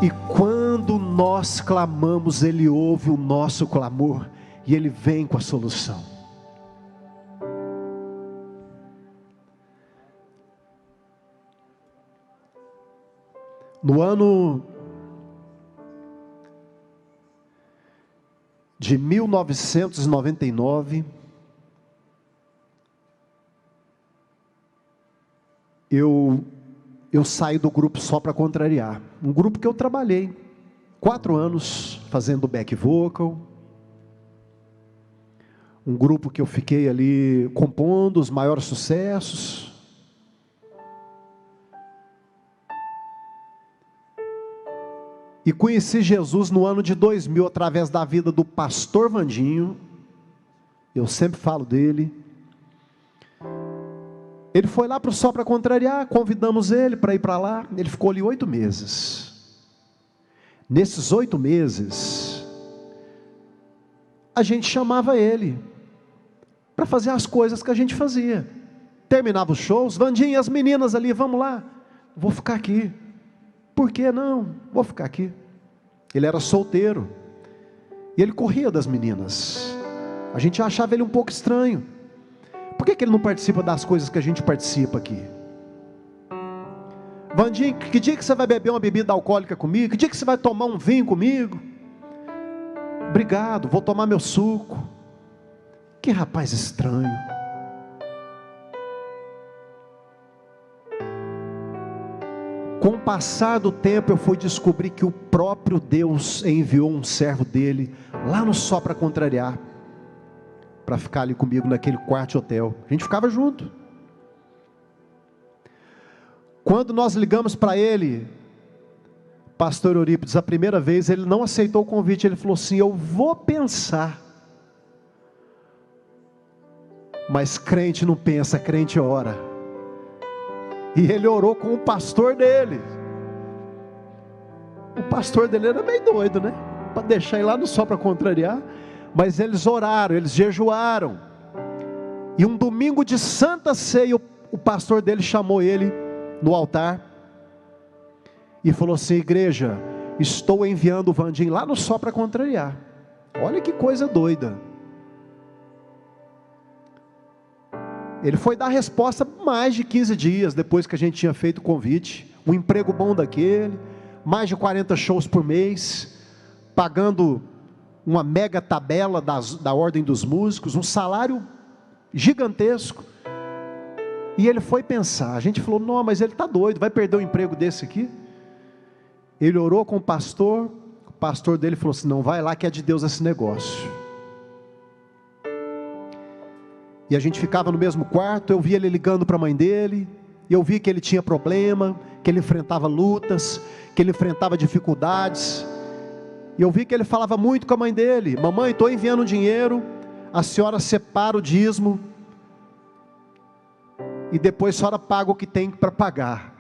E quando nós clamamos, Ele ouve o nosso clamor e Ele vem com a solução. No ano de 1999, eu saí do grupo Só Para Contrariar, um grupo que eu trabalhei 4 anos fazendo back vocal, um grupo que eu fiquei ali compondo os maiores sucessos. E conheci Jesus no ano de 2000, através da vida do pastor Vandinho. Eu sempre falo dele. Ele foi lá para o Só Para Contrariar, convidamos ele para ir para lá. Ele ficou ali 8 meses. Nesses 8 meses, a gente chamava ele para fazer as coisas que a gente fazia. Terminava os shows, Vandinho, as meninas ali, vamos lá. Vou ficar aqui. Por que não? Vou ficar aqui. Ele era solteiro. E ele corria das meninas. A gente achava ele um pouco estranho. Por que ele não participa das coisas que a gente participa aqui? Vandinho, que dia que você vai beber uma bebida alcoólica comigo? Que dia que você vai tomar um vinho comigo? Obrigado, vou tomar meu suco. Que rapaz estranho. Com o passar do tempo eu fui descobrir que o próprio Deus enviou um servo dele lá no Só Para Contrariar, para ficar ali comigo naquele quarto de hotel. A gente ficava junto. Quando nós ligamos para ele, pastor Eurípides, a primeira vez, ele não aceitou o convite. Ele falou assim: eu vou pensar. Mas crente não pensa, crente ora. E ele orou com o pastor dele. O pastor dele era meio doido, né? Para deixar ele lá no Só Para Contrariar. Mas eles oraram, eles jejuaram. E um domingo de Santa Ceia, o pastor dele chamou ele no altar e falou assim: igreja, estou enviando o Vandinho lá no Só Para Contrariar. Olha que coisa doida. Ele foi dar resposta mais de 15 dias depois que a gente tinha feito o convite. Um emprego bom daquele, mais de 40 shows por mês, pagando uma mega tabela da ordem dos músicos, um salário gigantesco. E ele foi pensar. A gente falou: não, mas ele está doido, vai perder um emprego desse aqui? Ele orou com o pastor dele falou assim: não, vai lá que é de Deus esse negócio. E a gente ficava no mesmo quarto. Eu via ele ligando para a mãe dele, e eu via que ele tinha problema, que ele enfrentava lutas, que ele enfrentava dificuldades. E eu vi que ele falava muito com a mãe dele: mamãe, estou enviando dinheiro, a senhora separa o dízimo, e depois a senhora paga o que tem para pagar.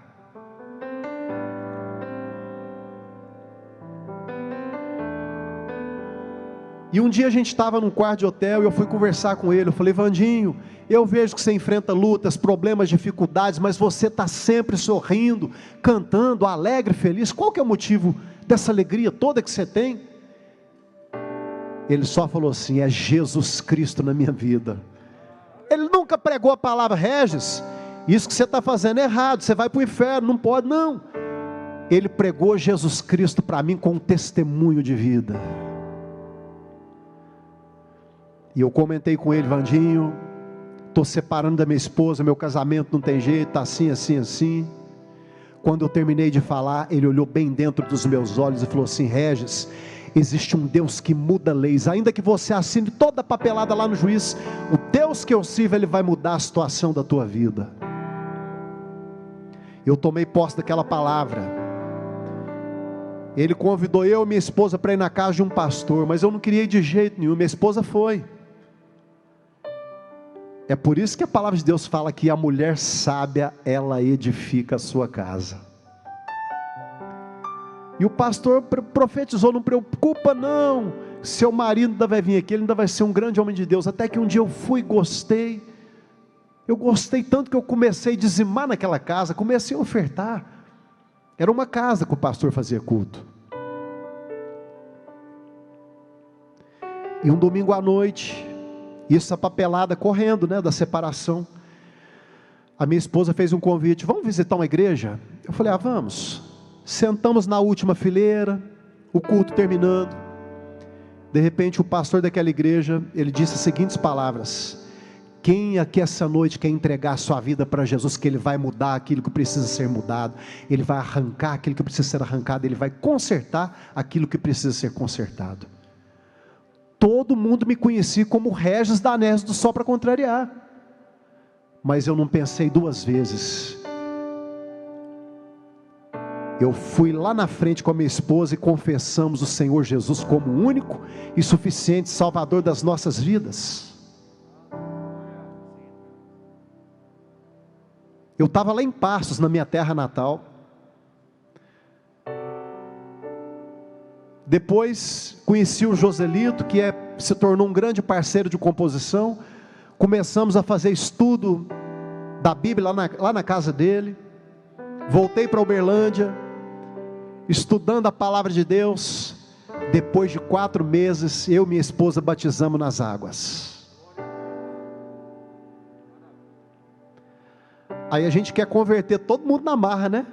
E um dia a gente estava num quarto de hotel e eu fui conversar com ele. Eu falei: Vandinho, eu vejo que você enfrenta lutas, problemas, dificuldades, mas você está sempre sorrindo, cantando, alegre, feliz. Qual que é o motivo dessa alegria toda que você tem? Ele só falou assim: é Jesus Cristo na minha vida. Ele nunca pregou a palavra: Regis, isso que você está fazendo é errado, você vai para o inferno, não pode, não. Ele pregou Jesus Cristo para mim com um testemunho de vida. E eu comentei com ele: Vandinho, estou separando da minha esposa, meu casamento não tem jeito, está assim, assim, assim. Quando eu terminei de falar, ele olhou bem dentro dos meus olhos e falou assim: Regis, existe um Deus que muda leis, ainda que você assine toda a papelada lá no juiz, o Deus que eu sirvo, Ele vai mudar a situação da tua vida. Eu tomei posse daquela palavra. Ele convidou eu e minha esposa para ir na casa de um pastor, mas eu não queria ir de jeito nenhum. Minha esposa foi. É por isso que a palavra de Deus fala que a mulher sábia, ela edifica a sua casa. E o pastor profetizou: não preocupa não, seu marido ainda vai vir aqui, ele ainda vai ser um grande homem de Deus. Até que um dia eu fui, gostei. Eu gostei tanto que eu comecei a dizimar naquela casa, comecei a ofertar. Era uma casa que o pastor fazia culto. E um domingo à noite, isso a papelada correndo, da separação, a minha esposa fez um convite: vamos visitar uma igreja? Eu falei: vamos. Sentamos na última fileira, o culto terminando. De repente o pastor daquela igreja, ele disse as seguintes palavras: quem aqui essa noite quer entregar a sua vida para Jesus, que Ele vai mudar aquilo que precisa ser mudado, Ele vai arrancar aquilo que precisa ser arrancado, Ele vai consertar aquilo que precisa ser consertado. Todo mundo me conhecia como Regis Danésio do Só para Contrariar, mas eu não pensei duas vezes. Eu fui lá na frente com a minha esposa e confessamos o Senhor Jesus como único e suficiente Salvador das nossas vidas. Eu estava lá em Passos, na minha terra natal. Depois conheci o Joselito, que se tornou um grande parceiro de composição. Começamos a fazer estudo da Bíblia lá na casa dele. Voltei para Uberlândia, estudando a palavra de Deus. Depois de 4 meses, eu e minha esposa batizamos nas águas. Aí a gente quer converter todo mundo na marra, né?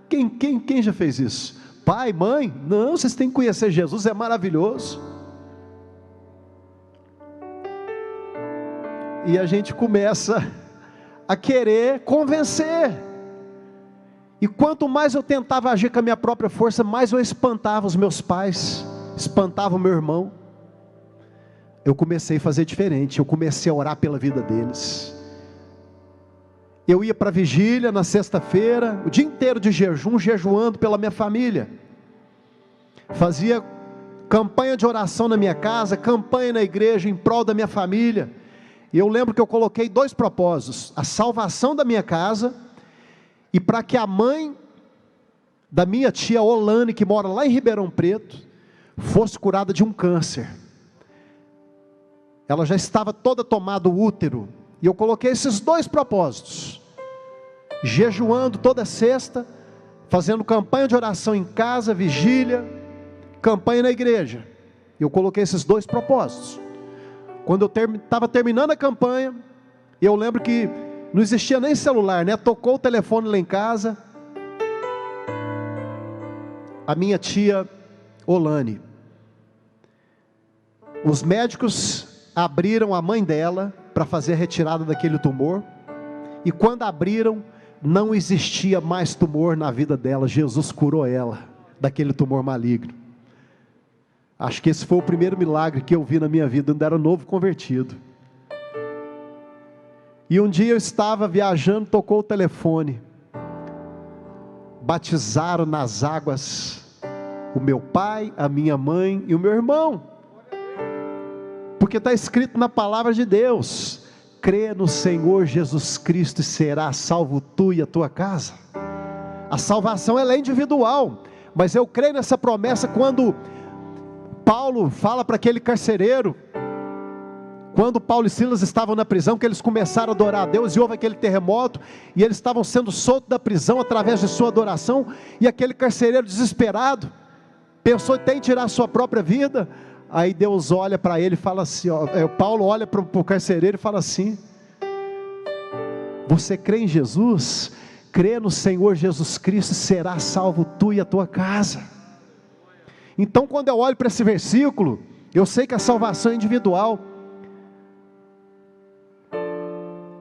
Quem já fez isso? Pai, mãe? Não, vocês têm que conhecer Jesus, é maravilhoso. E a gente começa a querer convencer. E quanto mais eu tentava agir com a minha própria força, mais eu espantava os meus pais, espantava o meu irmão. Eu comecei a fazer diferente, eu comecei a orar pela vida deles. Eu ia para a vigília na sexta-feira, o dia inteiro de jejum, jejuando pela minha família. Fazia campanha de oração na minha casa, campanha na igreja em prol da minha família. E eu lembro que eu coloquei 2 propósitos: a salvação da minha casa, e para que a mãe da minha tia Olane, que mora lá em Ribeirão Preto, fosse curada de um câncer. Ela já estava toda tomada o útero. E eu coloquei esses 2 propósitos: jejuando toda sexta, fazendo campanha de oração em casa, vigília, campanha na igreja. Eu coloquei esses 2 propósitos. Quando eu estava terminando a campanha, eu lembro que não existia nem celular, tocou o telefone lá em casa, a minha tia Olane. Os médicos abriram a mãe dela para fazer a retirada daquele tumor, e quando abriram, não existia mais tumor na vida dela. Jesus curou ela daquele tumor maligno. Acho que esse foi o primeiro milagre que eu vi na minha vida, ainda era novo convertido. E um dia eu estava viajando, tocou o telefone, batizaram nas águas o meu pai, a minha mãe e o meu irmão, porque está escrito na palavra de Deus: crê no Senhor Jesus Cristo e serás salvo tu e a tua casa. A salvação ela é individual, mas eu creio nessa promessa quando Paulo fala para aquele carcereiro, quando Paulo e Silas estavam na prisão, que eles começaram a adorar a Deus, e houve aquele terremoto, e eles estavam sendo soltos da prisão, através de sua adoração, e aquele carcereiro desesperado, pensou em tirar a sua própria vida. Aí Deus olha para ele e fala assim, Paulo olha para o carcereiro e fala assim: você crê em Jesus? Crê no Senhor Jesus Cristo, será salvo tu e a tua casa. Então quando eu olho para esse versículo, eu sei que a salvação é individual.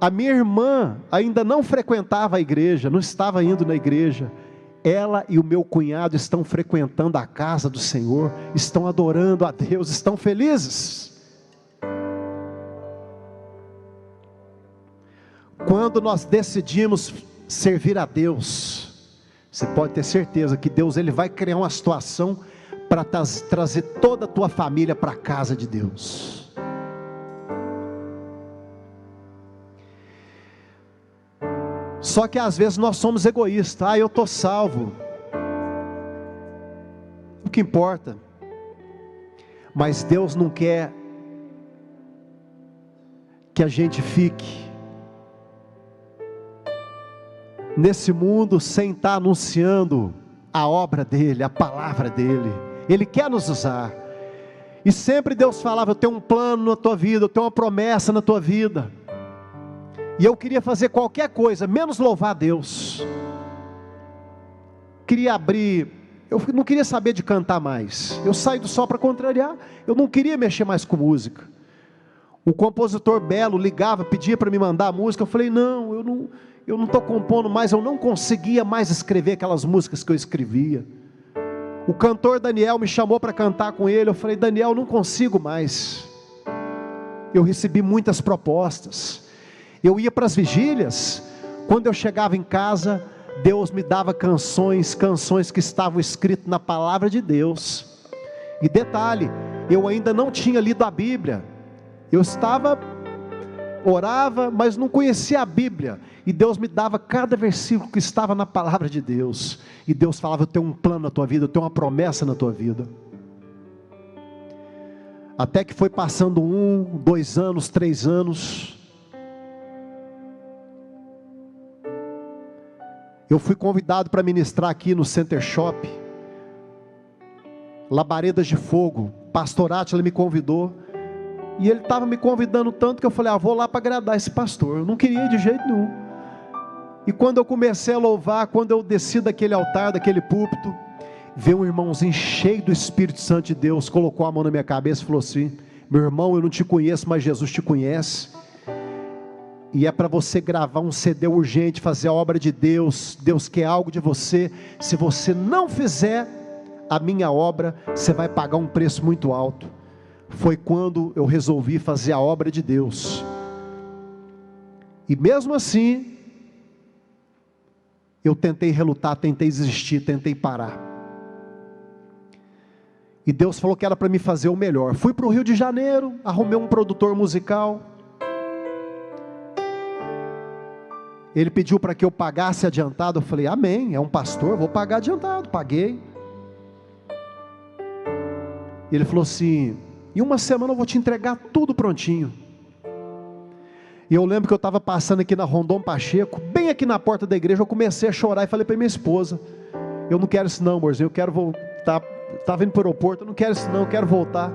A minha irmã ainda não frequentava a igreja, não estava indo na igreja. Ela e o meu cunhado estão frequentando a casa do Senhor, estão adorando a Deus, estão felizes. Quando nós decidimos servir a Deus, você pode ter certeza que Deus ele vai criar uma situação para trazer toda a tua família para a casa de Deus. Só que às vezes nós somos egoístas. Eu estou salvo, o que importa? Mas Deus não quer que a gente fique nesse mundo sem estar anunciando a obra dele, a palavra dele. Ele quer nos usar. E sempre Deus falava: eu tenho um plano na tua vida, eu tenho uma promessa na tua vida. E eu queria fazer qualquer coisa, menos louvar a Deus. Queria abrir, eu não queria saber de cantar mais. Eu saí do Só para Contrariar, eu não queria mexer mais com música. O compositor Belo ligava, pedia para me mandar a música. Eu falei: não, eu não estou compondo mais, eu não conseguia mais escrever aquelas músicas que eu escrevia. O cantor Daniel me chamou para cantar com ele. Eu falei: Daniel, eu não consigo mais. Eu recebi muitas propostas. Eu ia para as vigílias. Quando eu chegava em casa, Deus me dava canções que estavam escritas na palavra de Deus. E detalhe, eu ainda não tinha lido a Bíblia. Eu orava, mas não conhecia a Bíblia. E Deus me dava cada versículo que estava na palavra de Deus. E Deus falava: eu tenho um plano na tua vida, eu tenho uma promessa na tua vida. Até que foi passando 1, 2 anos, 3 anos. Eu fui convidado para ministrar aqui no Center Shop, Labaredas de Fogo. Pastor Átila me convidou. E ele estava me convidando tanto que eu falei: vou lá para agradar esse pastor. Eu não queria ir de jeito nenhum. E quando eu comecei a louvar, quando eu desci daquele altar, daquele púlpito, veio um irmãozinho cheio do Espírito Santo de Deus, colocou a mão na minha cabeça e falou assim: meu irmão, eu não te conheço, mas Jesus te conhece. E é para você gravar um CD urgente, fazer a obra de Deus. Deus quer algo de você. Se você não fizer a minha obra, você vai pagar um preço muito alto. Foi quando eu resolvi fazer a obra de Deus. E mesmo assim, eu tentei relutar, tentei desistir, tentei parar. E Deus falou que era para me fazer o melhor. Fui para o Rio de Janeiro, arrumei um produtor musical. Ele pediu para que eu pagasse adiantado. Eu falei: amém, é um pastor, vou pagar adiantado. Paguei. Ele falou assim: em uma semana eu vou te entregar tudo prontinho. E eu lembro que eu estava passando aqui na Rondon Pacheco, bem aqui na porta da igreja. Eu comecei a chorar e falei para minha esposa: eu não quero isso não, amorzinho, eu quero voltar. Estava indo para o aeroporto: eu não quero isso não, eu quero voltar.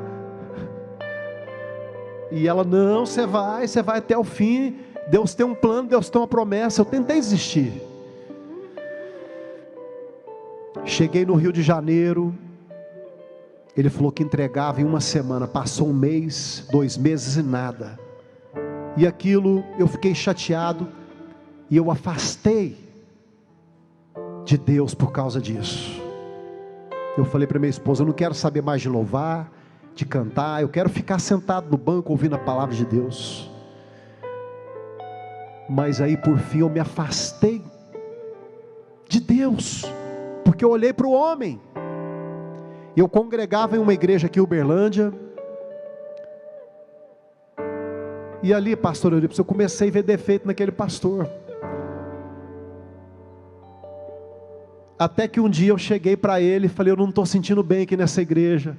E ela: não, você vai até o fim. Deus tem um plano, Deus tem uma promessa. Eu tentei desistir. Cheguei no Rio de Janeiro. Ele falou que entregava em uma semana. Passou 1 mês, 2 meses e nada. E aquilo, eu fiquei chateado. E eu afastei de Deus por causa disso. Eu falei para minha esposa: eu não quero saber mais de louvar, de cantar. Eu quero ficar sentado no banco ouvindo a palavra de Deus. Mas aí por fim eu me afastei de Deus, porque eu olhei para o homem. Eu congregava em uma igreja aqui em Uberlândia, e ali, pastor Eurípides, eu comecei a ver defeito naquele pastor. Até que um dia eu cheguei para ele e falei: eu não estou sentindo bem aqui nessa igreja.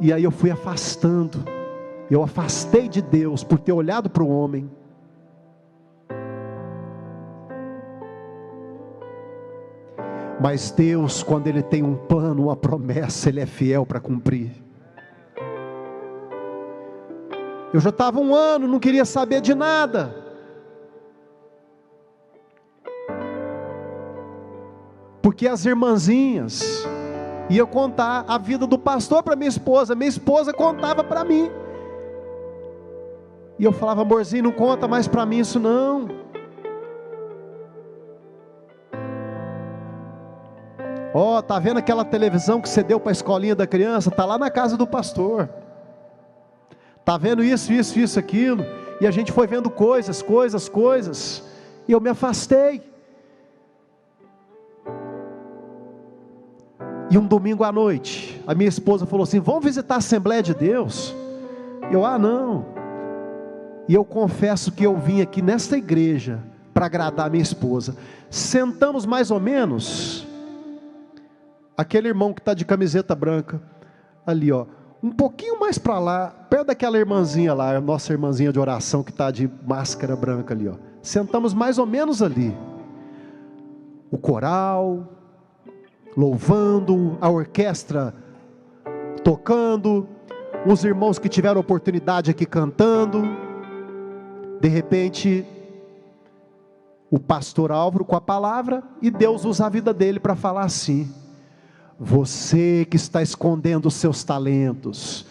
E aí eu fui afastando. Eu afastei de Deus por ter olhado para o homem. Mas Deus, quando Ele tem um plano, uma promessa, Ele é fiel para cumprir. Eu já estava 1 ano, não queria saber de nada. Porque as irmãzinhas iam contar a vida do pastor para minha esposa contava para mim. E eu falava: amorzinho, não conta mais para mim isso não. Tá vendo aquela televisão que você deu para a escolinha da criança? Está lá na casa do pastor. Está vendo isso, aquilo. E a gente foi vendo coisas. E eu me afastei. E um domingo à noite, a minha esposa falou assim: vamos visitar a Assembleia de Deus? Eu: não. E eu confesso que eu vim aqui nesta igreja para agradar a minha esposa. Sentamos mais ou menos, aquele irmão que está de camiseta branca, ali um pouquinho mais para lá, perto daquela irmãzinha lá, a nossa irmãzinha de oração que está de máscara branca ali, sentamos mais ou menos ali. O coral, louvando, a orquestra tocando, os irmãos que tiveram oportunidade aqui cantando. De repente, o pastor Álvaro com a palavra, e Deus usa a vida dele para falar assim: você que está escondendo os seus talentos,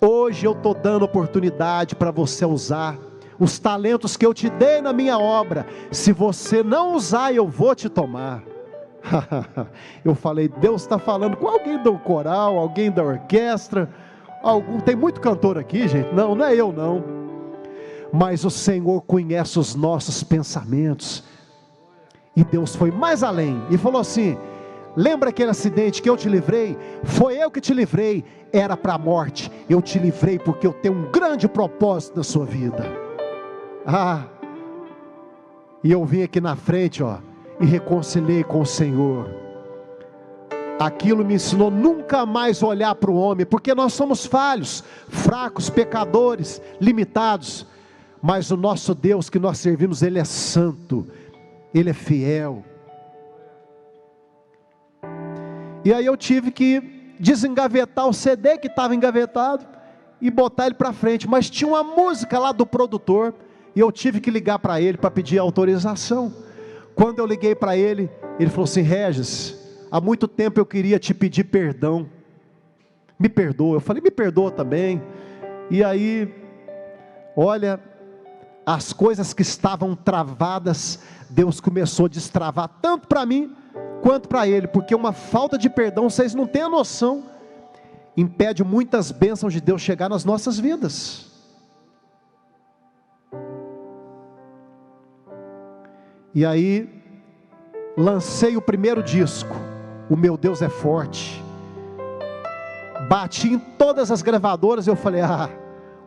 hoje eu estou dando oportunidade para você usar os talentos que eu te dei na minha obra. Se você não usar, eu vou te tomar. Eu falei, Deus está falando com alguém do coral, alguém da orquestra, tem muito cantor aqui, gente. Não é eu não, mas o Senhor conhece os nossos pensamentos. E Deus foi mais além e falou assim: lembra aquele acidente que eu te livrei? Foi eu que te livrei, era para a morte, eu te livrei porque eu tenho um grande propósito na sua vida. E eu vim aqui na frente, e reconciliei com o Senhor. Aquilo me ensinou nunca mais olhar para o homem, porque nós somos falhos, fracos, pecadores, limitados, mas o nosso Deus que nós servimos, Ele é santo, Ele é fiel. E aí eu tive que desengavetar o CD que estava engavetado e botar ele para frente, mas tinha uma música lá do produtor, e eu tive que ligar para ele para pedir autorização. Quando eu liguei para ele, ele falou assim: Regis, há muito tempo eu queria te pedir perdão, me perdoa. Eu falei, me perdoa também. E aí, olha, as coisas que estavam travadas, Deus começou a destravar, tanto para mim, quanto para ele, porque uma falta de perdão, vocês não têm a noção, impede muitas bênçãos de Deus chegar nas nossas vidas. E aí, lancei o primeiro disco, O Meu Deus é Forte. Bati em todas as gravadoras, eu falei,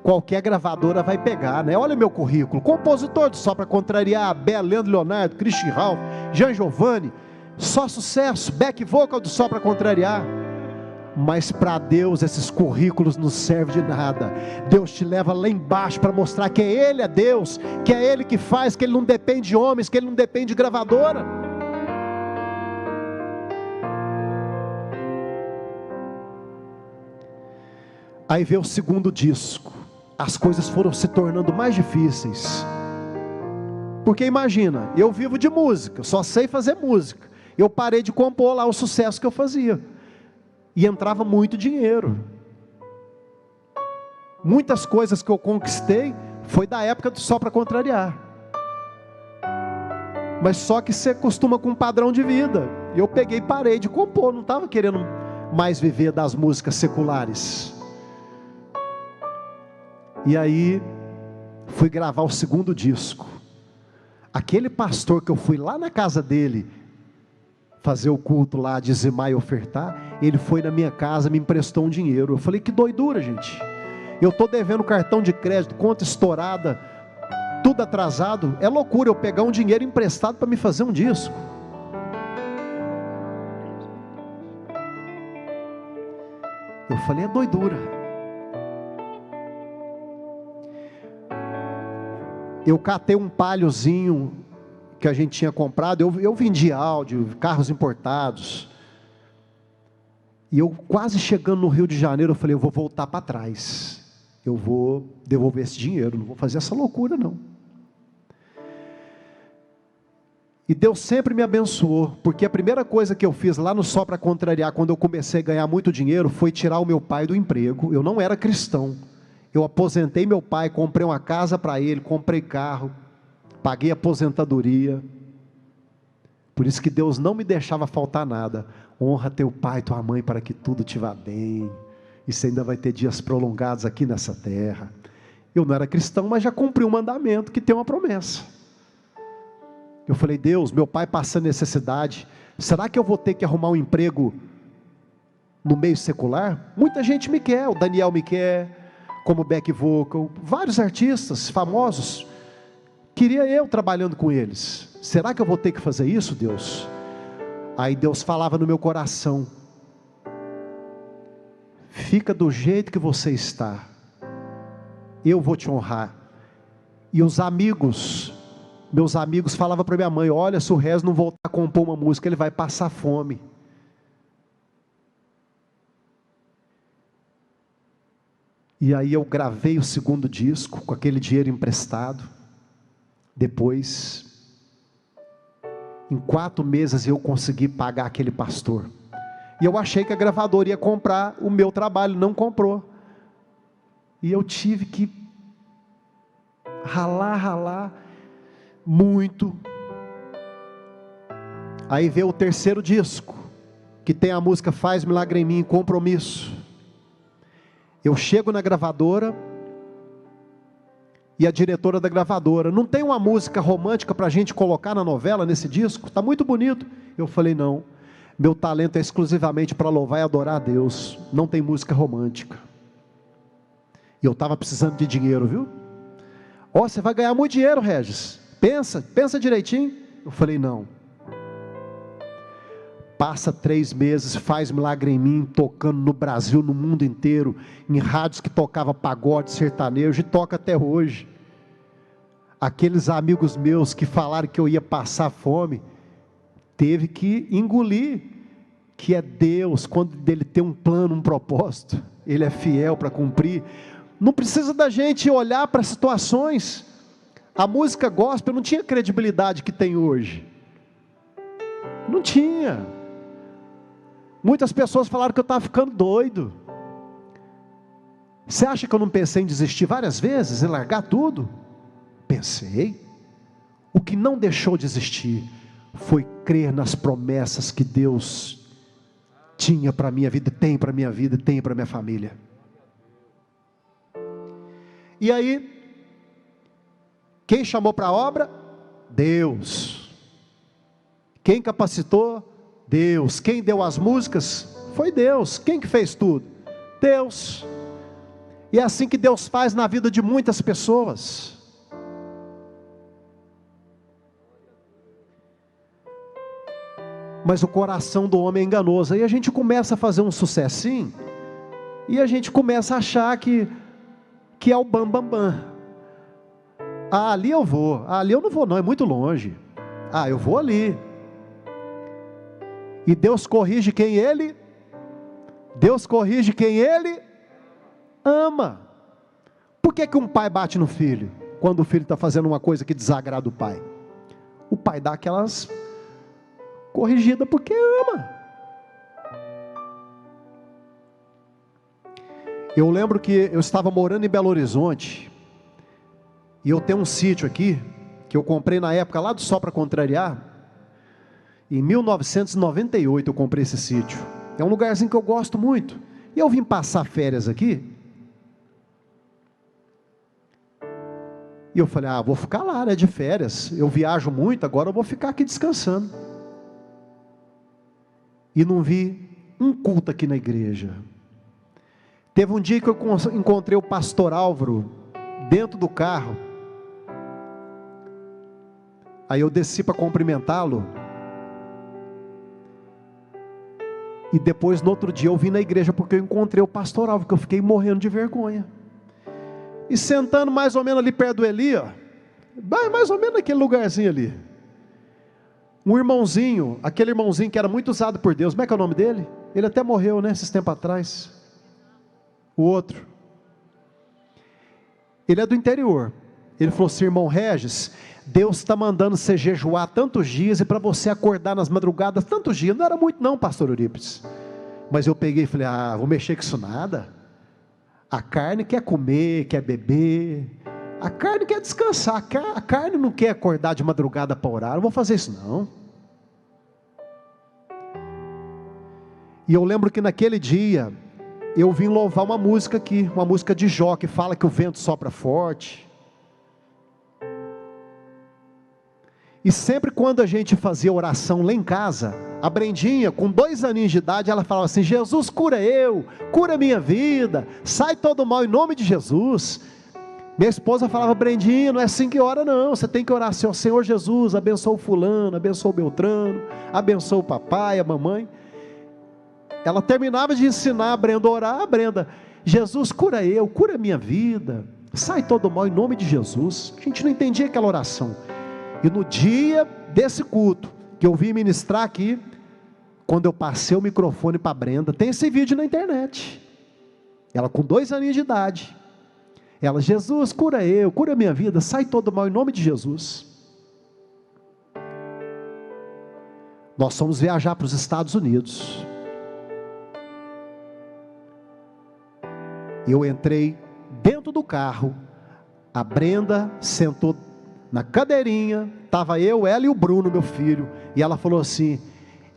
qualquer gravadora vai pegar, né? Olha o meu currículo: compositor do Só Para Contrariar, Bela, Leandro Leonardo, Christian Ralph, Jean Giovanni, só sucesso, back vocal do Só Para Contrariar. Mas para Deus esses currículos não servem de nada. Deus te leva lá embaixo para mostrar que Ele é Deus, que é Ele que faz, que Ele não depende de homens, que Ele não depende de gravadora. Aí veio o segundo disco, as coisas foram se tornando mais difíceis, porque imagina, eu vivo de música, só sei fazer música, eu parei de compor lá o sucesso que eu fazia, e entrava muito dinheiro. Muitas coisas que eu conquistei foi da época do Só Para Contrariar, mas só que você acostuma com um padrão de vida, e eu peguei e parei de compor, não estava querendo mais viver das músicas seculares. E aí fui gravar o segundo disco. Aquele pastor que eu fui lá na casa dele fazer o culto lá, dizimar e ofertar, ele foi na minha casa, me emprestou um dinheiro. Eu falei, que doidura, gente, eu estou devendo cartão de crédito, conta estourada, tudo atrasado, é loucura eu pegar um dinheiro emprestado para me fazer um disco. Eu falei, é doidura. Eu catei um Paliozinho que a gente tinha comprado, eu vendi áudio, carros importados, e eu quase chegando no Rio de Janeiro, eu falei, eu vou voltar para trás, eu vou devolver esse dinheiro, não vou fazer essa loucura não. E Deus sempre me abençoou, porque a primeira coisa que eu fiz lá no Só Para Contrariar, quando eu comecei a ganhar muito dinheiro, foi tirar o meu pai do emprego. Eu não era cristão, eu aposentei meu pai, comprei uma casa para ele, comprei carro, paguei aposentadoria. Por isso que Deus não me deixava faltar nada. Honra teu pai e tua mãe para que tudo te vá bem, e você ainda vai ter dias prolongados aqui nessa terra. Eu não era cristão, mas já cumpri um mandamento que tem uma promessa. Eu falei, Deus, meu pai passando necessidade, será que eu vou ter que arrumar um emprego no meio secular? Muita gente me quer, o Daniel me quer como back vocal, vários artistas famosos, queria eu trabalhando com eles. Será que eu vou ter que fazer isso, Deus? Aí Deus falava no meu coração, fica do jeito que você está, eu vou te honrar. E os amigos, meus amigos falavam para minha mãe, olha, se o Rez não voltar a compor uma música, ele vai passar fome. E aí eu gravei o segundo disco com aquele dinheiro emprestado. Depois, em 4 meses eu consegui pagar aquele pastor. E eu achei que a gravadora ia comprar o meu trabalho, não comprou. E eu tive que ralar muito. Aí veio o terceiro disco, que tem a música Faz Milagre em Mim, Compromisso. Eu chego na gravadora e a diretora da gravadora: não tem uma música romântica para a gente colocar na novela, nesse disco? Está muito bonito. Eu falei: não, meu talento é exclusivamente para louvar e adorar a Deus, não tem música romântica. E eu estava precisando de dinheiro, viu? Ó, você vai ganhar muito dinheiro, Regis, pensa direitinho. Eu falei: não. Passa 3 meses, Faz Milagre em Mim, tocando no Brasil, no mundo inteiro, em rádios que tocava pagode, sertanejo, e toca até hoje. Aqueles amigos meus que falaram que eu ia passar fome, teve que engolir, que é Deus, quando Ele tem um plano, um propósito, Ele é fiel para cumprir. Não precisa da gente olhar para situações. A música gospel não tinha credibilidade que tem hoje. Não tinha. Muitas pessoas falaram que eu estava ficando doido. Você acha que eu não pensei em desistir várias vezes, em largar tudo? Pensei. O que não deixou de existir foi crer nas promessas que Deus tinha para a minha vida, tem para a minha vida, tem para a minha família. E aí, quem chamou para a obra? Deus. Quem capacitou? Deus. Quem deu as músicas? Foi Deus. Quem que fez tudo? Deus. E é assim que Deus faz na vida de muitas pessoas. Mas o coração do homem é enganoso. Aí a gente começa a fazer um sucessinho, e a gente começa a achar que é o bam, bam, bam. Ah, ali eu vou. Ah, ali eu não vou não, é muito longe. Ah, eu vou ali. E Deus corrige quem Ele ama. Por que um pai bate no filho, quando o filho está fazendo uma coisa que desagrada o pai? O pai dá aquelas corrigidas porque ama. Eu lembro que eu estava morando em Belo Horizonte, e eu tenho um sítio aqui, que eu comprei na época lá do Só Para Contrariar. Em 1998 eu comprei esse sítio. É um lugarzinho que eu gosto muito. E eu vim passar férias aqui. E eu falei: vou ficar lá, né, de férias. Eu viajo muito, agora eu vou ficar aqui descansando. E não vi um culto aqui na igreja. Teve um dia que eu encontrei o pastor Álvaro dentro do carro. Aí eu desci para cumprimentá-lo. E depois, no outro dia, eu vim na igreja porque eu encontrei o pastor Álvaro, que eu fiquei morrendo de vergonha. E sentando mais ou menos ali perto do Eli, ó, mais ou menos naquele lugarzinho ali, um irmãozinho, aquele irmãozinho que era muito usado por Deus, como é que é o nome dele? Ele até morreu, né, esses tempos atrás. O outro, ele é do interior. Ele falou assim: irmão Regis, Deus está mandando você jejuar tantos dias, e para você acordar nas madrugadas tantos dias. Não era muito não, pastor Eurípides. Mas eu peguei e falei: vou mexer com isso nada. A carne quer comer, quer beber, a carne quer descansar, a carne não quer acordar de madrugada para orar. Não vou fazer isso não. E eu lembro que naquele dia eu vim louvar uma música aqui, uma música de Jó, que fala que o vento sopra forte. E sempre quando a gente fazia oração lá em casa, a Brendinha, com 2 aninhos de idade, ela falava assim: Jesus, cura eu, cura minha vida, sai todo mal em nome de Jesus. Minha esposa falava: Brendinha, não é assim que ora não, você tem que orar assim: ó Senhor Jesus, abençoa o fulano, abençoa o Beltrano, abençoa o papai, a mamãe. Ela terminava de ensinar a Brenda a orar. Brenda: Jesus, cura eu, cura minha vida, sai todo mal em nome de Jesus. A gente não entendia aquela oração. E no dia desse culto, que eu vim ministrar aqui, quando eu passei o microfone para a Brenda, tem esse vídeo na internet. Ela com 2 aninhos de idade. Ela: Jesus, cura eu, cura a minha vida, sai todo mal em nome de Jesus. Nós fomos viajar para os Estados Unidos. Eu entrei dentro do carro, a Brenda sentou na cadeirinha, estava eu, ela e o Bruno, meu filho, e ela falou assim: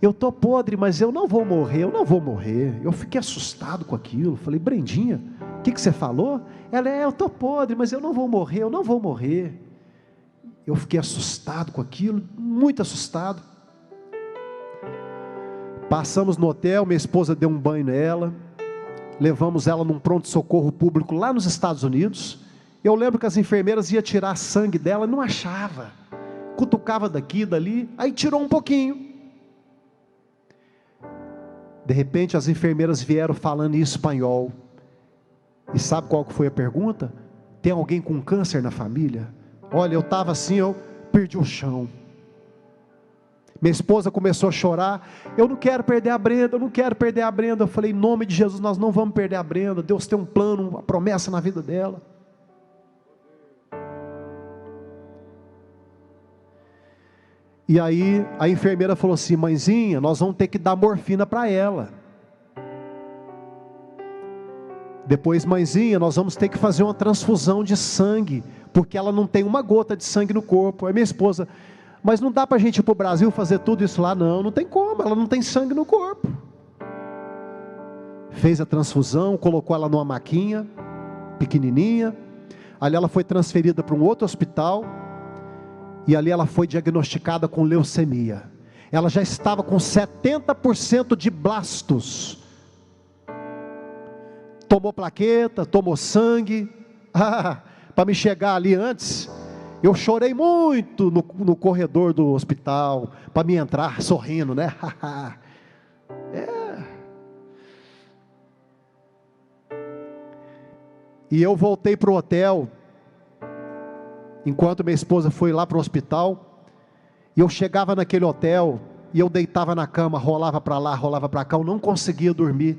eu estou podre, mas eu não vou morrer, eu não vou morrer. Eu fiquei assustado com aquilo, falei: Brendinha, o que você falou? Ela: eu estou podre, mas eu não vou morrer, eu não vou morrer. Eu fiquei assustado com aquilo, muito assustado. Passamos no hotel, minha esposa deu um banho nela, levamos ela num pronto-socorro público lá nos Estados Unidos. Eu lembro que as enfermeiras iam tirar sangue dela, não achava, cutucava daqui, dali, aí tirou um pouquinho. De repente as enfermeiras vieram falando em espanhol, e sabe qual que foi a pergunta? Tem alguém com câncer na família? Olha, eu estava assim, eu perdi o chão. Minha esposa começou a chorar: eu não quero perder a Brenda, eu não quero perder a Brenda. Eu falei: em nome de Jesus, nós não vamos perder a Brenda, Deus tem um plano, uma promessa na vida dela. E aí a enfermeira falou assim: mãezinha, nós vamos ter que dar morfina para ela. Depois: mãezinha, nós vamos ter que fazer uma transfusão de sangue, porque ela não tem uma gota de sangue no corpo. Aí minha esposa: mas não dá para a gente ir para o Brasil fazer tudo isso lá? Não, não tem como, ela não tem sangue no corpo. Fez a transfusão, colocou ela numa maquinha pequenininha, ali ela foi transferida para um outro hospital, e ali ela foi diagnosticada com leucemia. Ela já estava com 70% de blastos. Tomou plaqueta, tomou sangue. Para me chegar ali antes, eu chorei muito no corredor do hospital, para me entrar sorrindo, né? E eu voltei para o hotel, enquanto minha esposa foi lá para o hospital. E eu chegava naquele hotel, e eu deitava na cama, rolava para lá, rolava para cá, eu não conseguia dormir,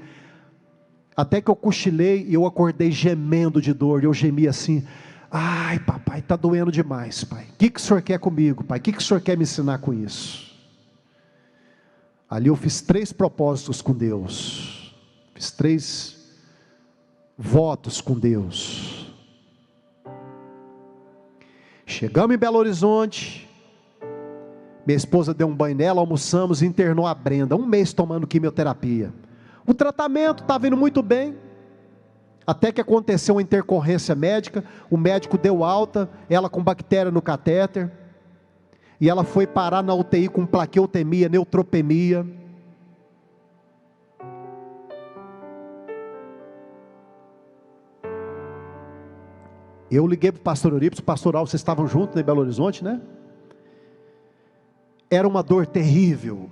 até que eu cochilei, e eu acordei gemendo de dor. E eu gemia assim: ai papai, está doendo demais pai, o que o senhor quer comigo pai, o que o senhor quer me ensinar com isso? Ali eu fiz 3 propósitos com Deus, fiz 3 votos com Deus. Chegamos em Belo Horizonte, minha esposa deu um banho nela, almoçamos e internou a Brenda, 1 mês tomando quimioterapia. O tratamento estava indo muito bem, até que aconteceu uma intercorrência médica. O médico deu alta, ela com bactéria no catéter, e ela foi parar na UTI com plaqueutemia, neutropenia. Eu liguei para o pastor Eurípides, o pastor Alves, vocês estavam juntos em Belo Horizonte, né? Era uma dor terrível,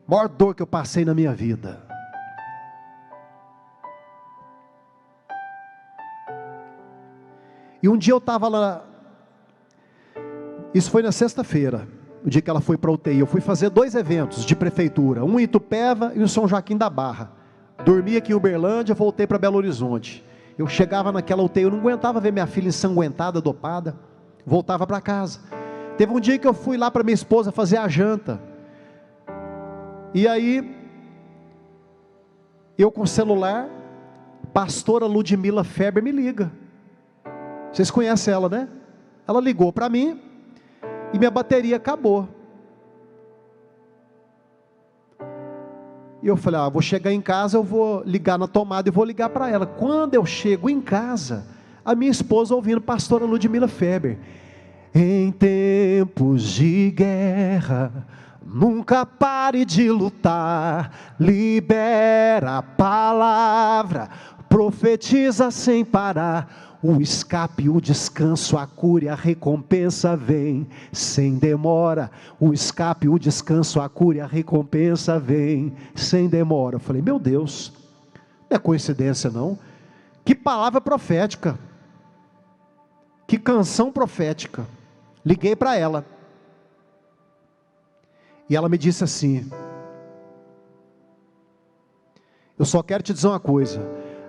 a maior dor que eu passei na minha vida. E um dia eu estava lá, isso foi na sexta-feira, o dia que ela foi para a UTI. Eu fui fazer 2 eventos de prefeitura, um em Itupeva e um em São Joaquim da Barra. Dormi aqui em Uberlândia, voltei para Belo Horizonte. Eu chegava naquela UTI, eu não aguentava ver minha filha ensanguentada, dopada, voltava para casa. Teve um dia que eu fui lá para minha esposa fazer a janta, e aí, eu com o celular, pastora Ludmila Feber me liga. Vocês conhecem ela, né? Ela ligou para mim, e minha bateria acabou. E eu falei: vou chegar em casa, eu vou ligar na tomada e vou ligar para ela. Quando eu chego em casa, a minha esposa ouvindo pastora Ludmila Feber: em tempos de guerra, nunca pare de lutar, libera a palavra, profetiza sem parar. O escape, o descanso, a cura e a recompensa vem sem demora. O escape, o descanso, a cura e a recompensa vem sem demora. Eu falei: meu Deus, não é coincidência não. Que palavra profética, que canção profética. Liguei para ela, e ela me disse assim: eu só quero te dizer uma coisa,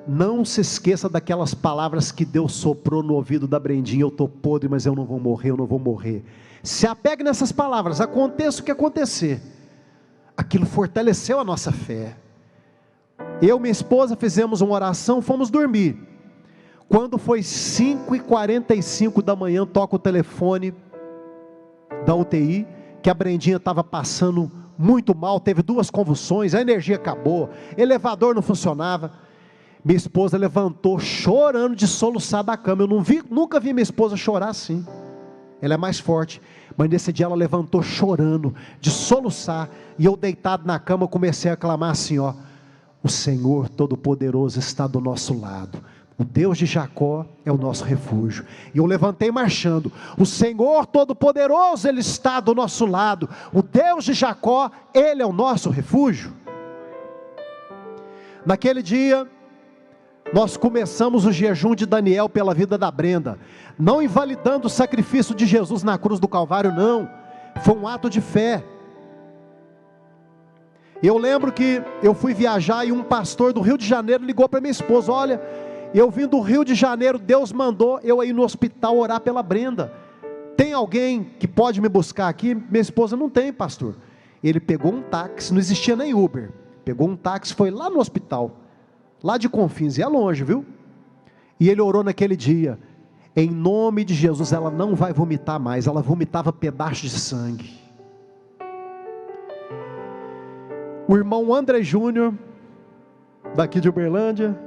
não se esqueça daquelas palavras que Deus soprou no ouvido da Brendinha: eu estou podre, mas eu não vou morrer, eu não vou morrer. Se apegue nessas palavras, aconteça o que acontecer. Aquilo fortaleceu a nossa fé. Eu e minha esposa fizemos uma oração, fomos dormir. Quando foi 5h45 da manhã, toca o telefone da UTI, que a Brendinha estava passando muito mal, teve 2 convulsões, a energia acabou, elevador não funcionava. Minha esposa levantou chorando de soluçar da cama. Eu nunca vi minha esposa chorar assim. Ela é mais forte, mas nesse dia ela levantou chorando de soluçar, e eu deitado na cama comecei a clamar assim, ó: o Senhor Todo-Poderoso está do nosso lado, o Deus de Jacó é o nosso refúgio. E eu levantei marchando: o Senhor Todo-Poderoso, Ele está do nosso lado, o Deus de Jacó, Ele é o nosso refúgio. Naquele dia, nós começamos o jejum de Daniel pela vida da Brenda, não invalidando o sacrifício de Jesus na cruz do Calvário, não, foi um ato de fé. Eu lembro que eu fui viajar e um pastor do Rio de Janeiro ligou para minha esposa: olha, eu vim do Rio de Janeiro, Deus mandou eu ir no hospital orar pela Brenda, tem alguém que pode me buscar aqui? Minha esposa: não tem, pastor. Ele pegou um táxi, não existia nem Uber, pegou um táxi, foi lá no hospital, lá de Confins, e é longe, viu? E ele orou naquele dia: em nome de Jesus, ela não vai vomitar mais. Ela vomitava pedaços de sangue. O irmão André Júnior, daqui de Uberlândia,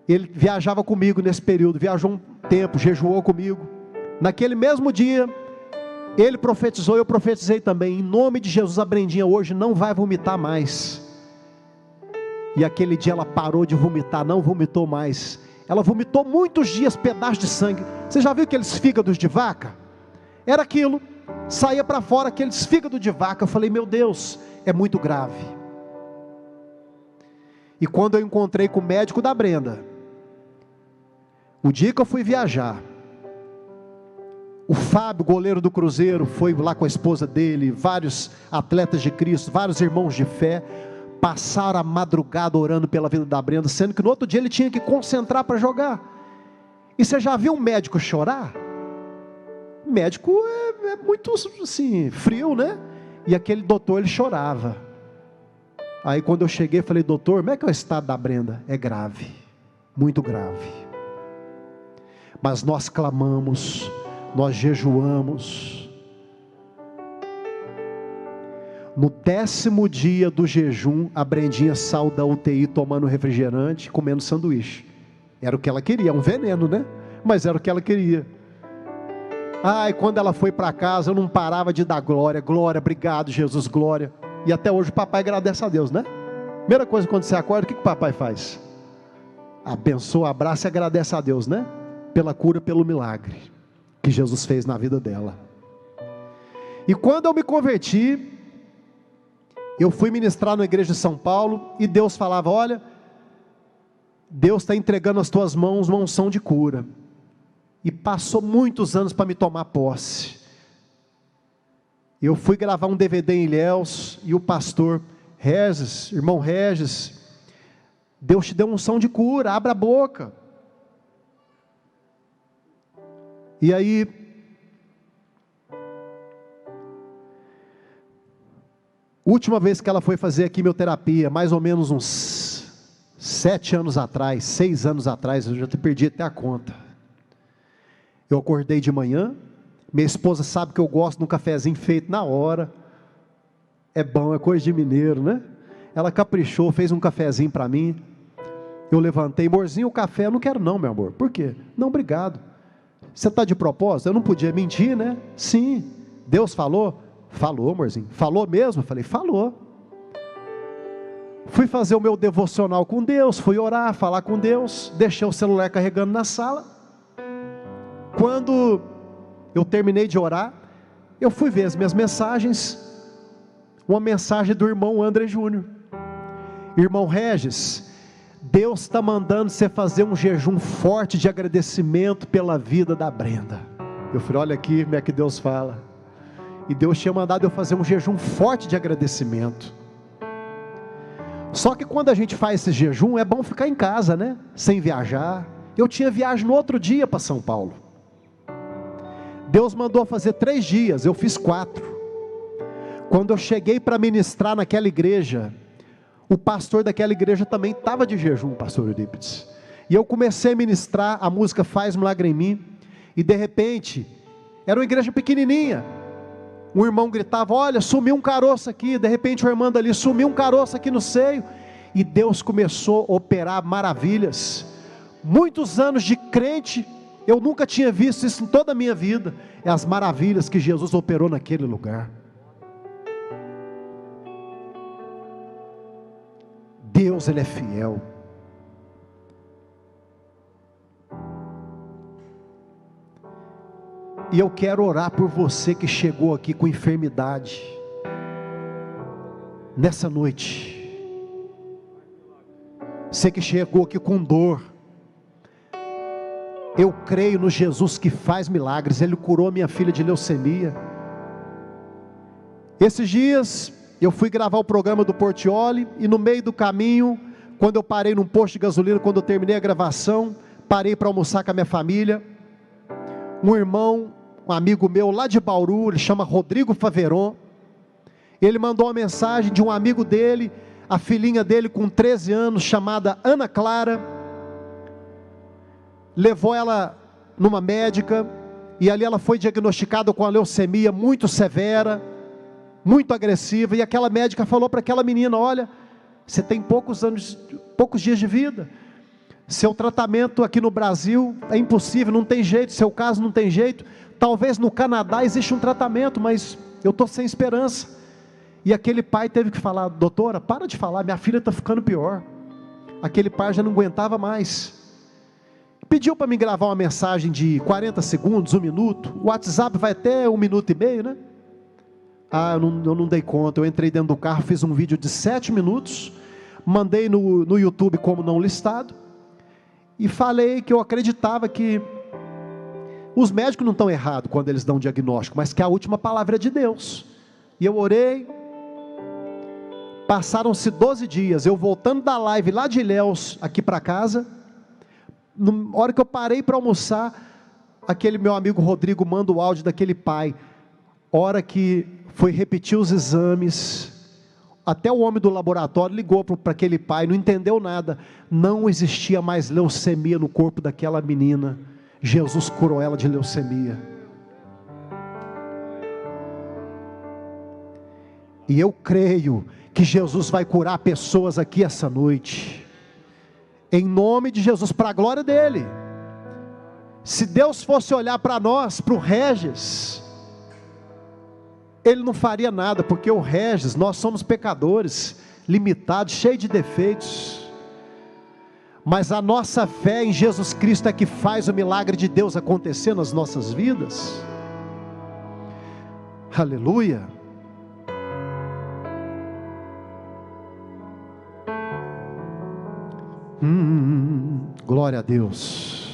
ele viajava comigo nesse período, viajou um tempo, jejuou comigo. Naquele mesmo dia, ele profetizou, eu profetizei também: em nome de Jesus, a Brendinha hoje não vai vomitar mais. E aquele dia ela parou de vomitar, não vomitou mais. Ela vomitou muitos dias pedaços de sangue. Você já viu aqueles fígados de vaca? Era aquilo, saía para fora aqueles fígados de vaca. Eu falei: meu Deus, é muito grave. E quando eu encontrei com o médico da Brenda, o dia que eu fui viajar, o Fábio, goleiro do Cruzeiro, foi lá com a esposa dele, vários atletas de Cristo, vários irmãos de fé, passaram a madrugada orando pela vida da Brenda, sendo que no outro dia ele tinha que concentrar para jogar. E você já viu um médico chorar? Médico é muito assim, frio, né? E aquele doutor, ele chorava. Aí quando eu cheguei, falei: doutor, como é que é o estado da Brenda? É grave, muito grave. Mas nós clamamos, nós jejuamos. No 10º dia do jejum, a Brendinha saiu da UTI tomando refrigerante, comendo sanduíche. Era o que ela queria, um veneno, né? Mas era o que ela queria. E quando ela foi para casa, eu não parava de dar glória. Glória, obrigado Jesus, glória. E até hoje o papai agradece a Deus, né? Primeira coisa, quando você acorda, o que o papai faz? Abençoa, abraça e agradece a Deus, né? Pela cura, pelo milagre que Jesus fez na vida dela. E quando eu me converti, eu fui ministrar na igreja de São Paulo, e Deus falava: olha, Deus está entregando nas tuas mãos uma unção de cura. E passou muitos anos para me tomar posse. Eu fui gravar um DVD em Ilhéus, e o pastor Regis, irmão Regis: Deus te deu unção de cura, abra a boca. E aí, última vez que ela foi fazer a quimioterapia, mais ou menos uns 7 anos atrás, 6 anos atrás, eu já perdi até a conta. Eu acordei de manhã, minha esposa sabe que eu gosto de um cafezinho feito na hora, é bom, é coisa de mineiro, né? Ela caprichou, fez um cafezinho para mim. Eu levantei: amorzinho, o café eu não quero não, meu amor. Por quê? Não, obrigado. Você está de propósito? Eu não podia mentir, né? Sim. Deus falou? Falou, amorzinho. Falou mesmo? Eu falei: falou. Fui fazer o meu devocional com Deus, fui orar, falar com Deus, deixei o celular carregando na sala. Quando eu terminei de orar, eu fui ver as minhas mensagens. Uma mensagem do irmão André Júnior: irmão Regis, Deus está mandando você fazer um jejum forte de agradecimento pela vida da Brenda. Eu falei: olha aqui como é que Deus fala. E Deus tinha mandado eu fazer um jejum forte de agradecimento. Só que quando a gente faz esse jejum, é bom ficar em casa, né? Sem viajar. Eu tinha viagem no outro dia para São Paulo. Deus mandou fazer 3 dias, eu fiz 4. Quando eu cheguei para ministrar naquela igreja, o pastor daquela igreja também estava de jejum, pastor Eurípides. E eu comecei a ministrar a música Faz Milagre em Mim. E de repente, era uma igreja pequenininha. Um irmão gritava, olha, sumiu um caroço aqui. De repente o irmão ali, sumiu um caroço aqui no seio. E Deus começou a operar maravilhas. Muitos anos de crente, eu nunca tinha visto isso em toda a minha vida. É as maravilhas que Jesus operou naquele lugar. Deus, Ele é fiel. E eu quero orar por você que chegou aqui com enfermidade, nessa noite. Você que chegou aqui com dor. Eu creio no Jesus que faz milagres. Ele curou minha filha de leucemia. Esses dias eu fui gravar o programa do Portioli, e no meio do caminho, quando eu parei num posto de gasolina, quando eu terminei a gravação, parei para almoçar com a minha família. Um irmão, um amigo meu lá de Bauru, ele chama Rodrigo Faveron. Ele mandou uma mensagem de um amigo dele, a filhinha dele com 13 anos, chamada Ana Clara. Levou ela numa médica, e ali ela foi diagnosticada com a leucemia muito severa, muito agressiva, e aquela médica falou para aquela menina, olha, você tem poucos dias de vida, seu tratamento aqui no Brasil é impossível, não tem jeito, seu caso não tem jeito, talvez no Canadá existe um tratamento, mas eu estou sem esperança. E aquele pai teve que falar, doutora, para de falar, minha filha está ficando pior. Aquele pai já não aguentava mais, pediu para me gravar uma mensagem de 40 segundos, 1 minuto, o WhatsApp vai até 1 minuto e meio, né? Eu não dei conta, eu entrei dentro do carro, fiz um vídeo de 7 minutos, mandei no YouTube como não listado, e falei que eu acreditava que os médicos não estão errados quando eles dão um diagnóstico, mas que a última palavra é de Deus. E eu orei, passaram-se 12 dias, eu voltando da live lá de Ilhéus, aqui para casa, na hora que eu parei para almoçar, aquele meu amigo Rodrigo manda o áudio daquele pai, hora que foi repetir os exames, até o homem do laboratório ligou para aquele pai, não entendeu nada, não existia mais leucemia no corpo daquela menina, Jesus curou ela de leucemia. E eu creio que Jesus vai curar pessoas aqui essa noite, em nome de Jesus, para a glória dele. Se Deus fosse olhar para nós, para o Regis, Ele não faria nada, porque o Regis, nós somos pecadores, limitados, cheios de defeitos, mas a nossa fé em Jesus Cristo é que faz o milagre de Deus acontecer nas nossas vidas. Aleluia. Glória a Deus.